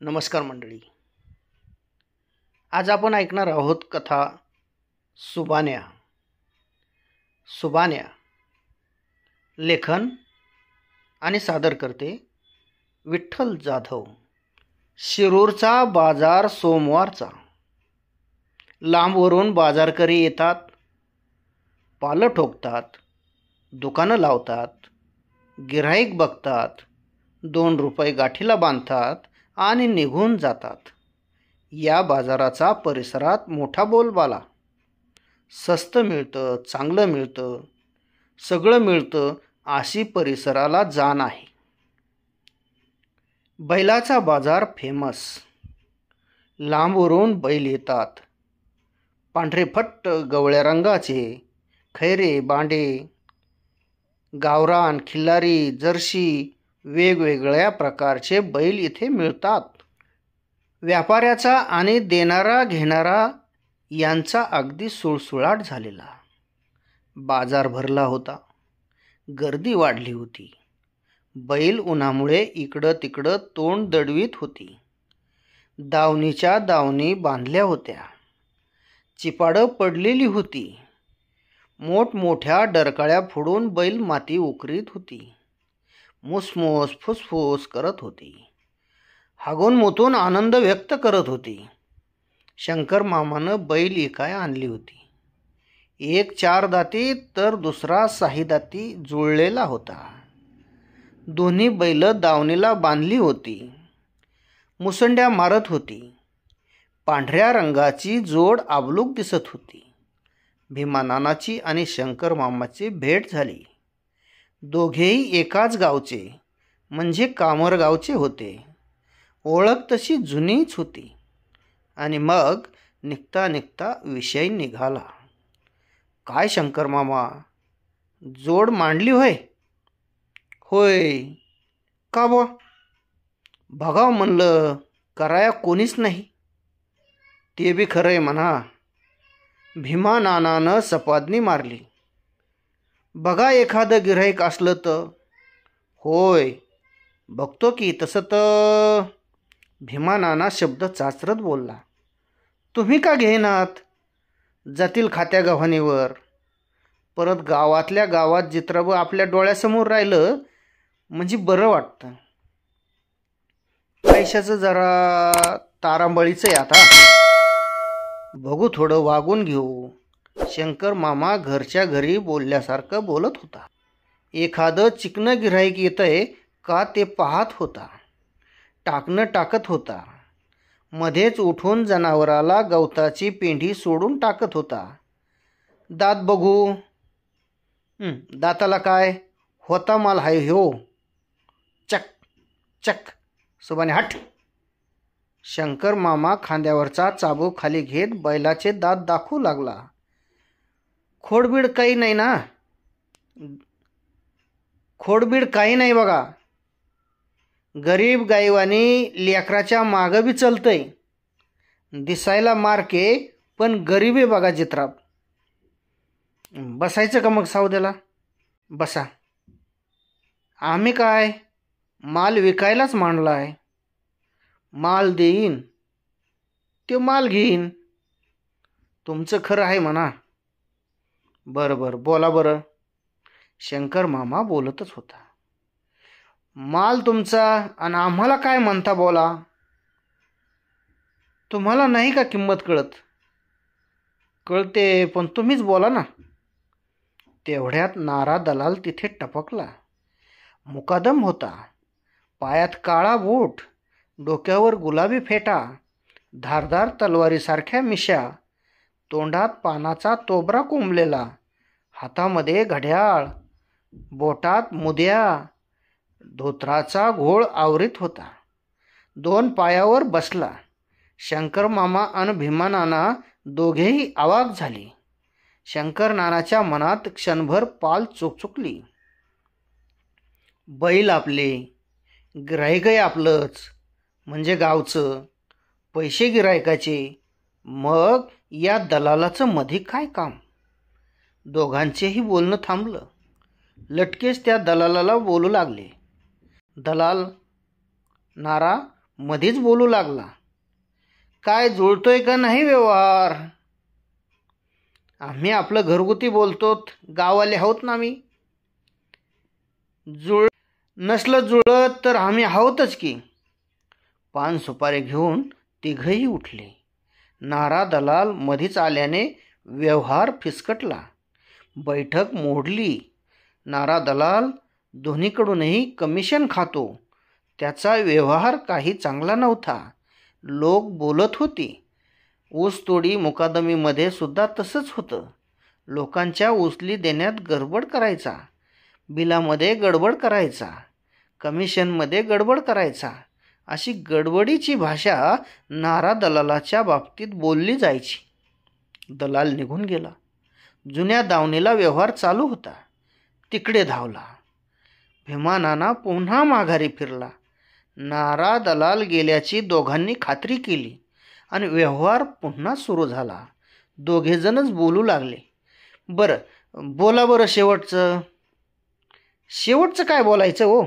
नमस्कार मंडळी. आज आपण ऐकणार आहोत कथा सुबान्या. सुबान्या लेखन आणि सादर करते विठ्ठल जाधव. शिरूरचा बाजार सोमवारचा. लांबवरून बाजारकरी येतात, पालं ठोकतात, दुकानं लावतात, गिऱ्हाईक बघतात, 2 रुपये गाठीला बांधतात आणि निघून जातात. या बाजाराचा परिसरात मोठा बोलबाला. स्वस्त मिळतं, चांगलं मिळतं, सगळं मिळतं अशी परिसराला जाण आहे. बैलाचा बाजार फेमस. लांबवरून बैल येतात. पांढरेफट्ट गवळ्या रंगाचे, खैरे, बांडे, गावरान, खिल्लारी, जर्सी वेगवेगळ्या प्रकारचे बैल इथे मिळतात. व्यापाऱ्याचा आणि देणारा घेणारा यांचा अगदी सुळसुळाट झालेला. बाजार भरला होता. गर्दी वाढली होती. बैल उन्हामुळे इकडं तिकडं तोंड दडवीत होती. दावणीच्या दावणी बांधल्या होत्या. चिपाडं पडलेली होती. मोठमोठ्या डरकाळ्या फोडून बैल माती उकरीत होती. मुसमुस फुसफुस करत होती. हागून मुतून आनंद व्यक्त करत होती. शंकर मामानं बैल इकाय आणली होती. एक 4 दाती तर दुसरा 6 दाती जुळलेला होता. दोन्ही बैल दावणीला बांधली होती. मुसंड्या मारत होती. पांढऱ्या रंगाची जोड आबलूक दिसत होती. भीमानानाची आणि शंकर मामाची भेट झाली. दोघेही एकाच गावचे म्हणजे कामरगावचे होते. ओळख तशी जुनीच होती. आणि मग निघता निघता विषय निघाला. काय शंकर मामा, जोड मांडली होय? होय. का बा? बघाव म्हणलं, कराया कोणीच नाही. ते बी खरं आहे म्हणा. भीमा नानानं सपादनी मारली. बघा एखादं गिऱ्हाईक असलं तर. होय, बघतो की. तसं तर भीमा नाना शब्द चाचरत बोलला. तुम्ही का घेणार? जातील खात्या गव्हाणीवर. परत गावातल्या गावात जित्राबं आपल्या डोळ्यासमोर राहिलं म्हणजे बरं वाटतं. पैशाचं जरा तारांबळीचं आहे आता. बघू, थोडं वागून घेऊ. शंकर मामा घरच्या घरी बोलल्यासारखं बोलत होता. एखादं चिकनं गिऱ्हाईक येतंय का ते पाहत होता. टाकणं टाकत होता. मध्येच उठून जनावराला गवताची पेंढी सोडून टाकत होता. दात बघू. दाताला काय होता माल हाय हो. चक चक. सुबाने हट. शंकर मामा खांद्यावरचा चाबूक खाली घेत बैलाचे दात दाखवू लागला. खोडबीड काही नाही ना? खोडबीड काही नाही बघा. गरीब गाईवानी लेकराच्या मागं बी चलतंय. दिसायला मारके पण गरीब आहे बघा जित्राप. बसायचं का मग सावद्याला? बसा. आम्ही काय माल विकायलाच मांडलाय. माल देईन ते माल घेईन. तुमचं खरं आहे म्हणा. बरं बरं, बोला बरं. शंकर मामा बोलतच होता. माल तुमचा आणि आम्हाला काय म्हणता बोला. तुम्हाला नाही का किंमत कळत? कळते, पण तुम्हीच बोला ना. तेवढ्यात नारा दलाल तिथे टपकला. मुकादम होता. पायात काळा बूट, डोक्यावर गुलाबी फेटा, धारदार तलवारीसारख्या मिशा, तोंडात पानाचा तोबरा कोंबलेला, हातामध्ये घड्याळ, बोटात मुद्या, धोत्राचा घोळ आवरीत होता. 2 पायावर बसला. शंकर मामा आणि भीमा नाना दोघेही अवाक झाले. शंकर नानाच्या मनात क्षणभर पाल चुकचुकली. बैल आपले, गिऱ्हाईकही आपलंच म्हणजे गावचं, पैसे गिऱ्हाईकाचे, मग या दलालाचं मध्ये काय काम? दोघांचेही बोलणं थांबलं. लटकेच त्या दलालाला बोलू लागले. दलाल, नारा मधीच बोलू लागला. काय जुळतोय का नाही व्यवहार? आम्ही आपलं घरगुती बोलतो, गाववाले आहोत ना आम्ही. नसलं जुळत तर आम्ही आहोतच की. पान सुपारी घेऊन तिघही उठले. नारा दलाल मधीच आल्याने व्यवहार फिसकटला. बैठक मोडली. नारा दलाल दोन्हीकडूनही कमिशन खातो. त्याचा व्यवहार काही चांगला नव्हता. लोक बोलत होती. ऊसतोडी मुकादमीमध्ये सुद्धा तसंच होतं. लोकांच्या उचली देण्यात गडबड करायचा, बिलामध्ये गडबड करायचा, कमिशनमध्ये गडबड करायचा, अशी गडबडीची भाषा नारा दलालाच्या बाबतीत बोलली जायची. दलाल निघून गेला. जुन्या दावणीला व्यवहार चालू होता. तिकडे धावला. भीमानाना पुन्हा माघारी फिरला. नारा दलाल गेल्याची दोघांनी खात्री केली आणि व्यवहार पुन्हा सुरू झाला. दोघेजणच बोलू लागले. बरं बोला बरं शेवटचं. शेवटचं काय बोलायचं हो?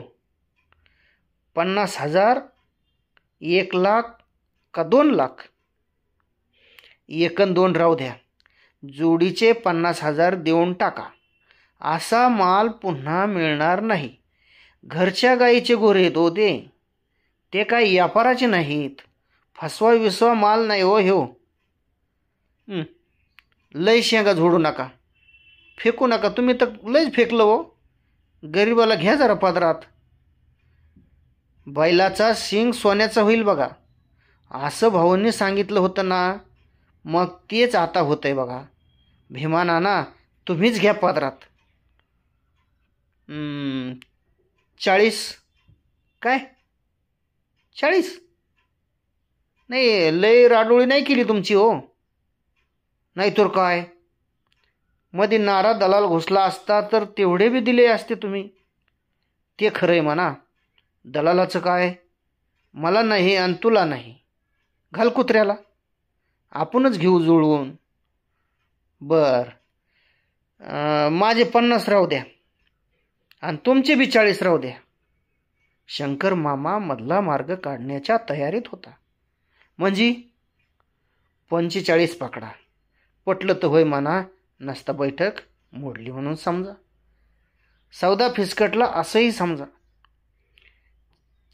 50,000, 1,00,000 का 2,00,000? 1 अन् 2 राहू द्या. जोडीचे 50,000 देऊन टाका. असा माल पुन्हा मिळणार नाही. घरच्या गाईचे गोरे तो ते काही व्यापाराचे नाहीत. फसवा विसवा माल नाही हो ह्यो. लय शेंगा झोडू नका, फेकू नका. तुम्ही तर लयच फेकलं हो. गरीबाला घ्या जरा पदरात. बैलाचा शिंग सोन्याचा होईल बघा, असं भाऊंनी सांगितलं होतं ना. मग तेच आता होतंय बघा. भीमा नाना तुम्हीच घ्या पदरात. 40. काय 40? नाही, लय राडोळी नाही केली तुमची हो. नाही तर काय, मध्ये नारा दलाल घुसला असता तर तेवढे बी दिले असते तुम्ही. ते खरंय म्हणा. दलालाचं काय, मला नाही आणि तुला नाही. घाल कुत्र्याला, आपणच घेऊ जुळवून. बर, माझे 50 राहू द्या आणि तुमचे बी 40 राहू द्या. शंकर मामा मधला मार्ग काढण्याच्या तयारीत होता. म्हणजे 45 पकडा. पटलं तर होय म्हणा, नसता बैठक मोडली म्हणून समजा. सौदा फिसकटला असंही समजा.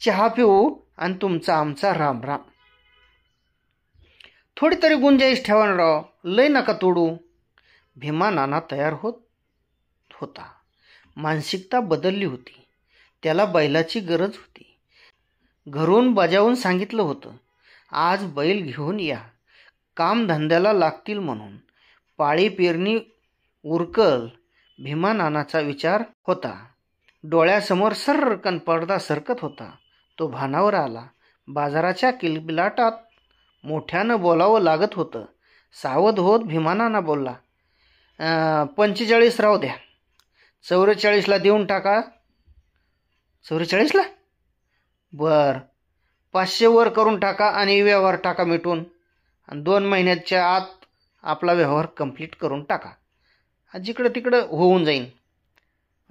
चहा पिऊ आणि तुमचा आमचा राम राम. थोडी तरी गुंजाईश ठेवा ना राव, लय नका तोडू. भीमा नाना तयार होता. मानसिकता बदलली होती. त्याला बैलाची गरज होती. घरून बजावून सांगितलं होतं, आज बैल घेऊन या, कामधंद्याला लागतील म्हणून. पाळी पेरणी उरकल. भीमा नानाचा विचार होता. डोळ्यासमोर सर्रकन पडदा सरकत होता. तो भानावर आला. बाजाराच्या किलबिलाटात मोठ्यानं बोलावं लागत होतं. सावध होत भीमा नाना बोलला, 45 राहू द्या. 44ला देऊन टाका. 44ला? बर, 500 वर करून टाका आणि व्यवहार टाका मिटून. आणि 2 महिन्याच्या आत आपला व्यवहार कंप्लीट करून टाका. जिकडं तिकडं होऊन जाईन.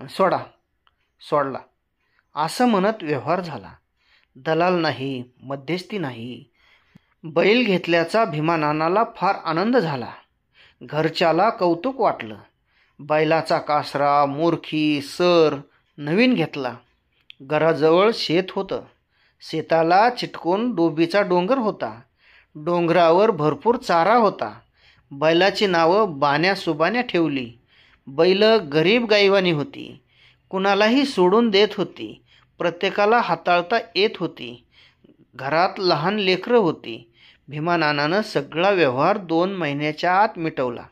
सोडला. असं म्हणत व्यवहार झाला. दलाल नाही, मध्यस्थी नाही. बैल घेतल्याचा भीमा नानाला फार आनंद झाला. घरच्याला कौतुक वाटलं. बैलाचा कासरा, मोरखी, सर नवीन घेतला. घराजवळ शेत होतं. शेताला चिटकून डोबीचा डोंगर होता. डोंगरावर भरपूर चारा होता. बैलाची नावं बाण्या सुबाण्या ठेवली. बैल गरीब गाईवानी होती. कुणालाही सोडून देत होती. प्रत्येकाला हाताळता येत होती. घरात लहान लेकरं होती. भीमा नानानं सगळा व्यवहार 2 महिन्याच्या आत मिटवला.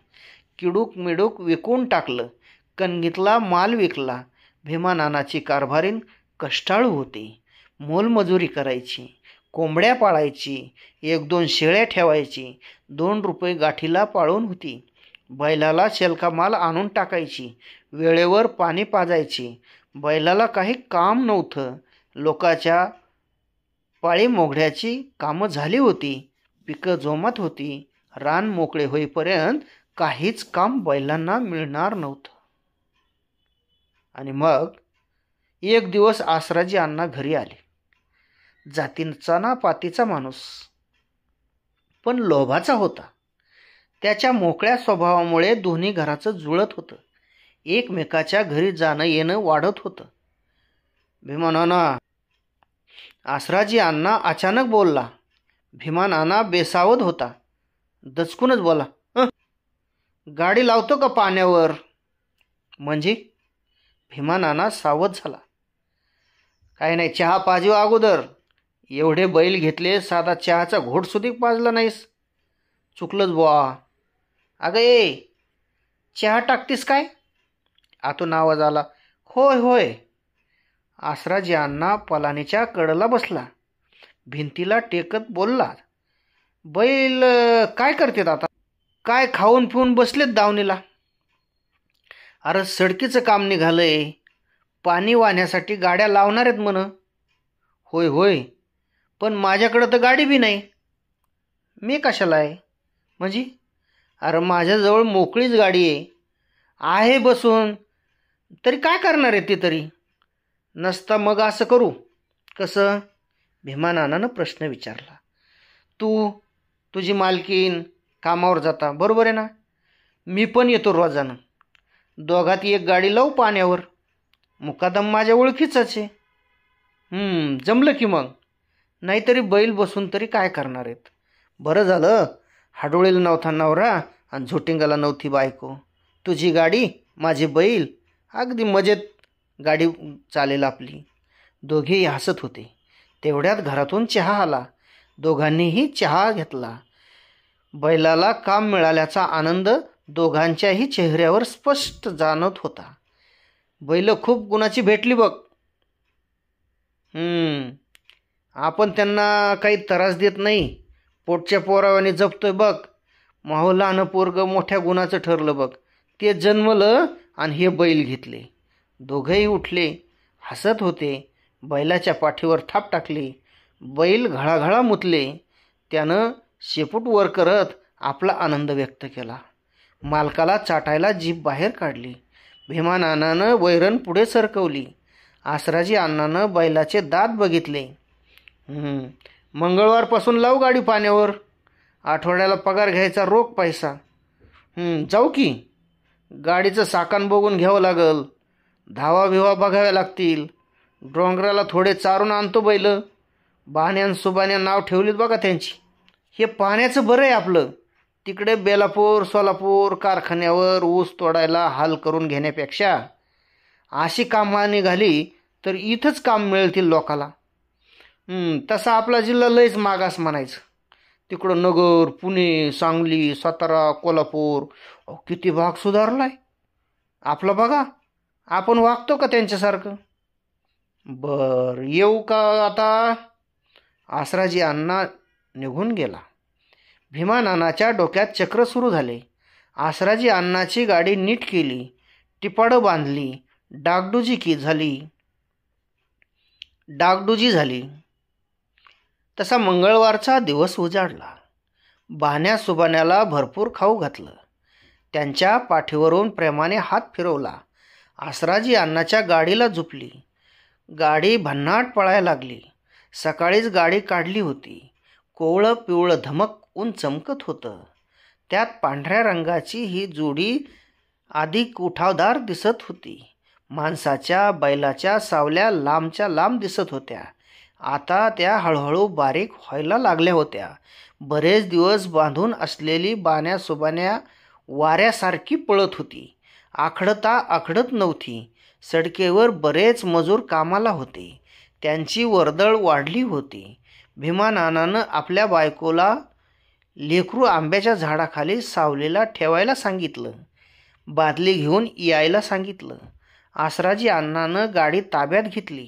किडूक मिडूक विकून टाकलं. कणगीतला माल विकला. भीमा नानाची कारभारीण कष्टाळू होती. मोलमजुरी करायची, कोंबड्या पाळायची, 1-2 शेळ्या ठेवायची. 2 रुपये गाठीला पाळून होती. बैलाला शेलका माल आणून टाकायची. वेळेवर पाणी पाजायची. बैलाला काही काम नव्हतं. लोकाच्या पाळी मोगड्याची कामं झाली होती. पिकं जोमात होती. रान मोकळे होईपर्यंत काहीच काम बैलांना मिळणार नव्हतं. आणि मग एक दिवस आसराजी अण्णा घरी आले. जातीचा ना पातीचा माणूस, पण लोभाचा होता. त्याच्या मोकळ्या स्वभावामुळे दोन्ही घराचं जुळत होतं. एकमेकाच्या घरी जाणं येणं वाढत होतं. भीमानाना, आसराजी अण्णा अचानक बोलला. भीमा नाना बेसावध होता. दचकूनच बोला, गाडी लावतो का पाण्यावर? म्हणजे? भीमा नाना सावध झाला. काय नाही, चहा पाजव अगोदर. एवढे बैल घेतले, साधा चहाचा घोट सुद्धा पाजला नाहीस. चुकलंच बुवा. अगं ए, चहा टाकतीस काय? आतून आवाज आला. होय होय. आसराजी अण्णा पलानीच्या कडला बसला. भिंतीला टेकत बोलला. बैल काय करतेत आता? काय खाऊन पिऊन बसलेत दावणीला. अरे सडकीचं काम निघालंय, पाणी वाहण्यासाठी गाड्या लावणार आहेत म्हण. होय होय, पण माझ्याकडं तर गाडी बी नाही. मी कशाला आहे? म्हणजे? अरे माझ्याजवळ मोकळीच गाडी आहे बसून. तरी काय करणार आहे ती तरी? नसता मग असं करू. कसं? भीमानानानं प्रश्न विचारला. तुझी मालकीन कामावर जाता, बरोबर आहे ना? मी पण येतो रोजानं. दोघात एक गाडी लावू पाण्यावर. मुकादम माझ्या ओळखीचाच आहे. जमलं की मग. नाहीतरी बैल बसून तरी काय करणार आहेत? बरं झालं हाडोळीला नव्हता नवरा आणि झोटिंगाला नव्हती बायको. तुझी गाडी, माझे बैल, अगदी मजेत गाडी चालेल आपली. दोघेही हसत होते. तेवढ्यात घरातून चहा आला. दोघांनीही चहा घेतला. बैलाला काम मिळाल्याचा आनंद दोघांच्याही चेहऱ्यावर स्पष्ट जाणवत होता. बैल खूप गुणाची भेटली बघ. आपण त्यांना काही त्रास देत नाही. पोटच्या पोरावाने जपतोय बघ. माहुलानं पोरग मोठ्या गुणाचं ठरलं बघ. ते जन्मलं आणि हे बैल घेतले. दोघंही उठले, हसत होते. बैलाच्या पाठीवर थाप टाकली. बैल घळाघळा मुतले. त्यानं शेपूट वर करत आपला आनंद व्यक्त केला. मालकाला चाटायला जीभ बाहेर काढली. भीमा नानानं वैरण पुढे सरकवली. आसराजी अण्णानं बैलाचे दात बघितले. मंगळवारपासून लावू गाडी पाण्यावर. आठवड्याला पगार घ्यायचा रोख पैसा. जाऊ की. गाडीचं साकान बघून घ्यावं लागल. धावा भिवा बघाव्या लागतील. डोंगराला थोडे चारून आणतो बैल. बाण्यान सुबाण्या नाव ठेवलीत बघा त्यांची. हे पाण्याचं बरं आहे आपलं. तिकडे बेलापूर सोलापूर कारखान्यावर ऊस तोडायला हाल करून घेण्यापेक्षा अशी कामं निघाली तर इथंच काम मिळतील लोकाला. तसा आपला जिल्हा लयच मागास म्हणायचं. तिकडं नगर, पुणे, सांगली, सातारा, कोल्हापूर, किती भाग सुधारलाय. आपला बघा, आपण वागतो का त्यांच्यासारखं? बर, येऊ का आता? आसराजी अण्णा निघून गेला. भीमा नानाच्या डोक्यात चक्र सुरू झाले. आसराजी अण्णाची गाडी नीट केली, टिपाडं बांधली, डागडुजी झाली. तसा मंगळवारचा दिवस उजाडला. बाण्या सुबाण्याला भरपूर खाऊ घातलं. त्यांच्या पाठीवरून प्रेमाने हात फिरवला. आसराजी अण्णाच्या गाडीला झुपली. गाडी भन्नाट पळायला लागली. सकाळीच गाडी काढली होती. कोवळं पिवळं धमक ऊन चमकत होतं. त्यात पांढऱ्या रंगाची ही जोडी अधिक उठावदार दिसत होती. माणसाच्या बैलाच्या सावल्या लांबच्या लांब दिसत होत्या. आता त्या हळूहळू बारीक व्हायला लागल्या होत्या. बरेच दिवस बांधून असलेली बाण्या सुबाण्या वाऱ्यासारखी पळत होती. आखडता आखडत नव्हती. सडकेवर बरेच मजूर कामाला होते. त्यांची वर्दळ वाढली होती. भीमा नानानं आपल्या बायकोला लेकरू आंब्याच्या झाडाखाली सावलीला ठेवायला सांगितलं. बादली घेऊन यायला सांगितलं. आसराजी अण्णानं गाडी ताब्यात घेतली.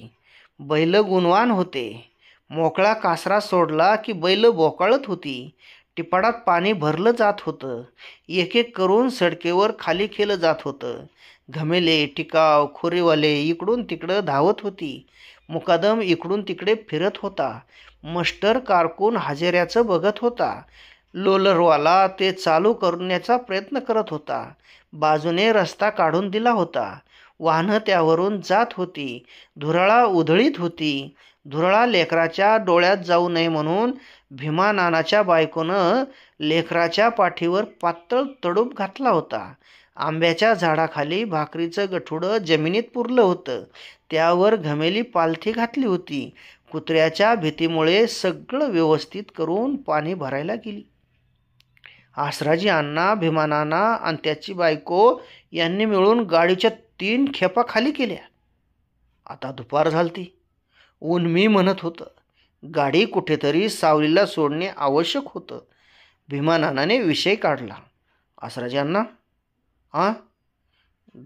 बैल गुणवान होते. मोकळा कासरा सोडला की बैल बोकाळत होती. टिपाडात पाणी भरलं जात होतं. एक एक करून सडकेवर खाली केलं जात होतं. घमेले, टिकाव, खोरीवाले इकडून तिकडं धावत होती. मुकादम इकडून तिकडे फिरत होता. मस्टर कारकून हजेऱ्याचं बघत होता. लोलरवाला ते चालू करण्याचा प्रयत्न करत होता. बाजूने रस्ता काढून दिला होता. वाहनं त्यावरून जात होती. धुराळा उधळीत होती. धुरळा लेकराच्या डोळ्यात जाऊ नये म्हणून भीमा नानाच्या बायकोनं लेकराच्या पाठीवर पातळ तडूप घातला होता. आंब्याच्या झाडाखाली भाकरीचं गठुडं जमिनीत पुरलं होतं. त्यावर घमेली पालथी घातली होती. कुत्र्याच्या भीतीमुळे सगळं व्यवस्थित करून पाणी भरायला गेली. आसराजी अण्णा, भीमा नाना आणि त्याची बायको यांनी मिळून गाडीच्या 3 खेपा खाली केल्या. आता दुपार झालती. ऊन मी म्हणत होतं. गाडी कुठेतरी सावलीला सोडणे आवश्यक होतं. भीमा नानाने विषय काढला. आसराजी अण्णा,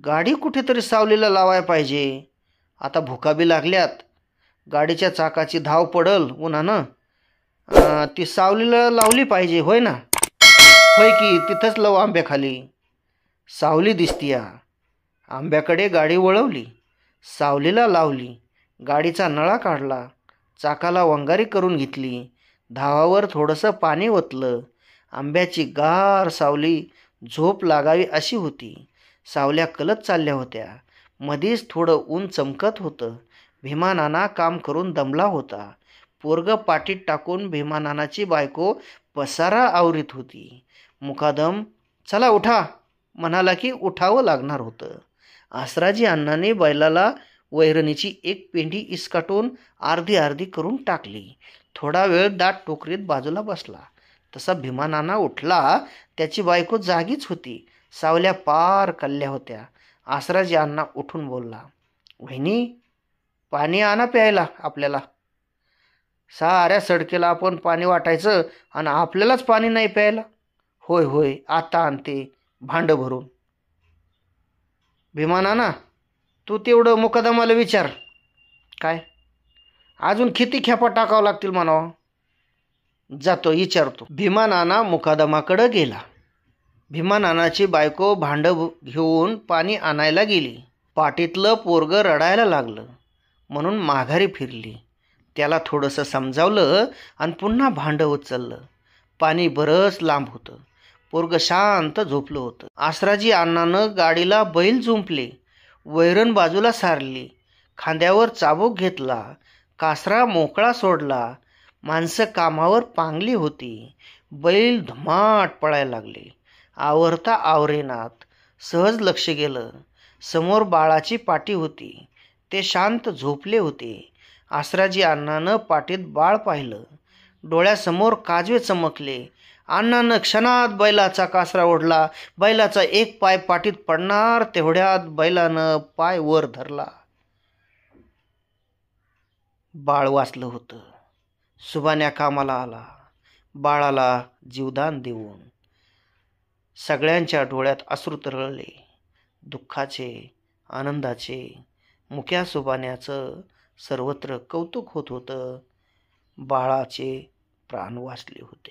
गाडी कुठेतरी सावलीला लावायला पाहिजे. आता भुका बी लागल्यात. गाडीच्या चाकाची धाव पडल उन्हानं. ती सावलीला लावली पाहिजे, होय ना? होय की, तिथंच लावू आंब्याखाली. सावली दिसतीया. आंब्याकडे गाडी वळवली. सावलीला लावली. गाडीचा नळा काढला. चाकाला वंगारी करून घेतली. धावावर थोडंसं पाणी ओतलं. आंब्याची गार सावली झोप लागावी अशी होती. सावल्या कलत चालल्या होत्या. मधीच थोडं ऊन चमकत होतं. भीमा नाना काम करून दमला होता. पोरगं पाठीत टाकून भीमा नानाची बायको पसारा आवरीत होती. मुकादम चला उठा म्हणाला की उठावं लागणार होतं. आसराजी अण्णांनी बैलाला वैरणीची एक पेंडी इसकाटून अर्धी अर्धी करून टाकली. थोडा वेळ दाट टोकरीत बाजूला बसला. तसा भीमा नाना उठला. त्याची बायको जागीच होती. सावल्या पार कल्ल्या होत्या. आसराजी अण्णा उठून बोलला, वहिनी, पाणी आणा प्यायला आपल्याला. साऱ्या सडकेला आपण पाणी वाटायचं आणि आपल्यालाच पाणी नाही प्यायला. होय होय, आता आणते भांड भरून. भीमा नाना, तू तेवढं मुकादमाला विचार. काय अजून किती खेपा टाकावं लागतील म्हणावं? जातो विचारतो. भीमा नाना मुकादमाकडं गेला. भीमा नानाची बायको भांड घेऊन पाणी आणायला गेली. पाटीतलं पोरगं रडायला लागलं म्हणून माघारी फिरली. त्याला थोडंसं समजावलं आणि पुन्हा भांड उचललं. पाणी बरंच लांब होतं. पोरगं शांत झोपलं होतं. आसराजी अण्णानं गाडीला बैल जुंपले. वैरण बाजूला सारली. खांद्यावर चाबूक घेतला. कासरा मोकळा सोडला. माणसं कामावर पांगली होती. बैल धुमाट पळायला लागले. आवरता आवरेनात. सहज लक्ष गेलं. समोर बाळाची पाटी होती. ते शांत झोपले होते. आसराजी अण्णानं पाटीत बाळ पाहिलं. डोळ्यासमोर काजवे चमकले. अण्णानं क्षणात बैलाचा कासरा ओढला. बैलाचा एक पाय पाटीत पडणार तेवढ्यात बैलानं पाय वर धरला. बाळ वाचलं होतं. सुबान्या कामाला आला. बाळाला जीवदान देऊन. सगळ्यांच्या डोळ्यात अश्रू तरळले. दुःखाचे, आनंदाचे. मुक्या सुबान्याचं सर्वत्र कौतुक होत होतं. बाळाचे प्राण वाचले होते.